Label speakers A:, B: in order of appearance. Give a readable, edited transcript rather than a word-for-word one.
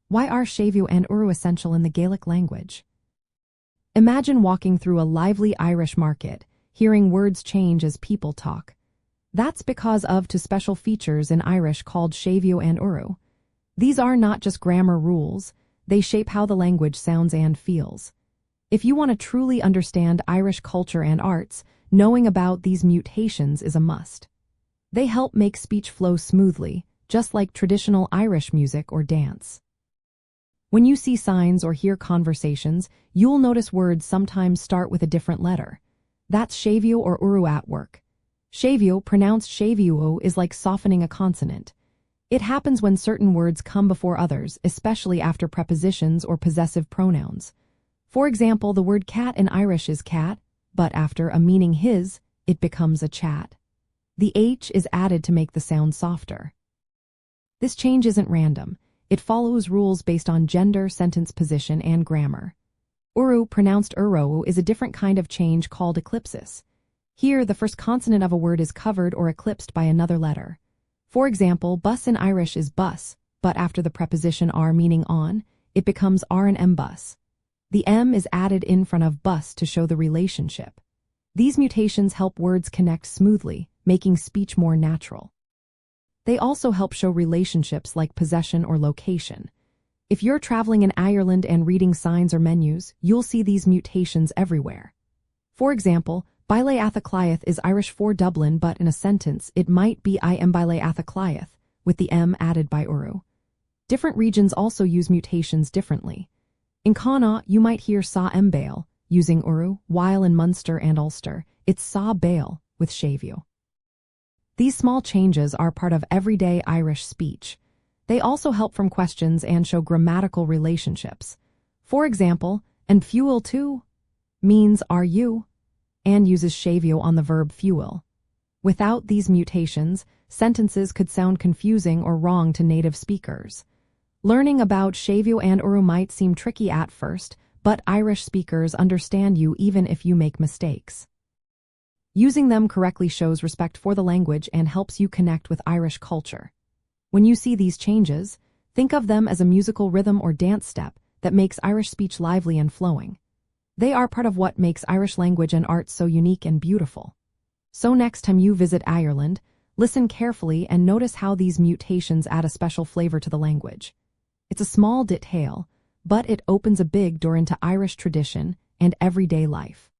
A: Why are Séimhiú and Uru essential in the Gaelic language? Imagine walking through a lively Irish market, hearing words change as people talk. That's because of two special features in Irish called Séimhiú and Uru. These are not just grammar rules, they shape how the language sounds and feels. If you want to truly understand Irish culture and arts, knowing about these mutations is a must. They help make speech flow smoothly, just like traditional Irish music or dance. When you see signs or hear conversations, you'll notice words sometimes start with a different letter. That's Séimhiú or Uru at work. Séimhiú, pronounced Séimhiú, is like softening a consonant. It happens when certain words come before others, especially after prepositions or possessive pronouns. For example, the word cat in Irish is cat, but after a meaning his, it becomes a chat. The H is added to make the sound softer. This change isn't random. It follows rules based on gender, sentence position, and grammar. Uru, pronounced Uro, is a different kind of change called eclipsis. Here, the first consonant of a word is covered or eclipsed by another letter. For example, bus in Irish is bus, but after the preposition are meaning on, it becomes R and M bus. The M is added in front of bus to show the relationship. These mutations help words connect smoothly, making speech more natural. They also help show relationships like possession or location. If you're traveling in Ireland and reading signs or menus, you'll see these mutations everywhere. For example, Baile Athacliath is Irish for Dublin, but in a sentence, it might be I am Baile Athacliath, with the M added by Uru. Different regions also use mutations differently. In Connaught, you might hear Sa Mbale, using Uru, while in Munster and Ulster, it's Sa Bale, with Séimhiú. These small changes are part of everyday Irish speech. They also help from questions and show grammatical relationships. For example, and fuel too means are you, and uses Séimhiú on the verb fuel. Without these mutations, sentences could sound confusing or wrong to native speakers. Learning about Séimhiú and Uru might seem tricky at first, but Irish speakers understand you even if you make mistakes. Using them correctly shows respect for the language and helps you connect with Irish culture. When you see these changes, think of them as a musical rhythm or dance step that makes Irish speech lively and flowing. They are part of what makes Irish language and art so unique and beautiful. So next time you visit Ireland, listen carefully and notice how these mutations add a special flavor to the language. It's a small detail, but it opens a big door into Irish tradition and everyday life.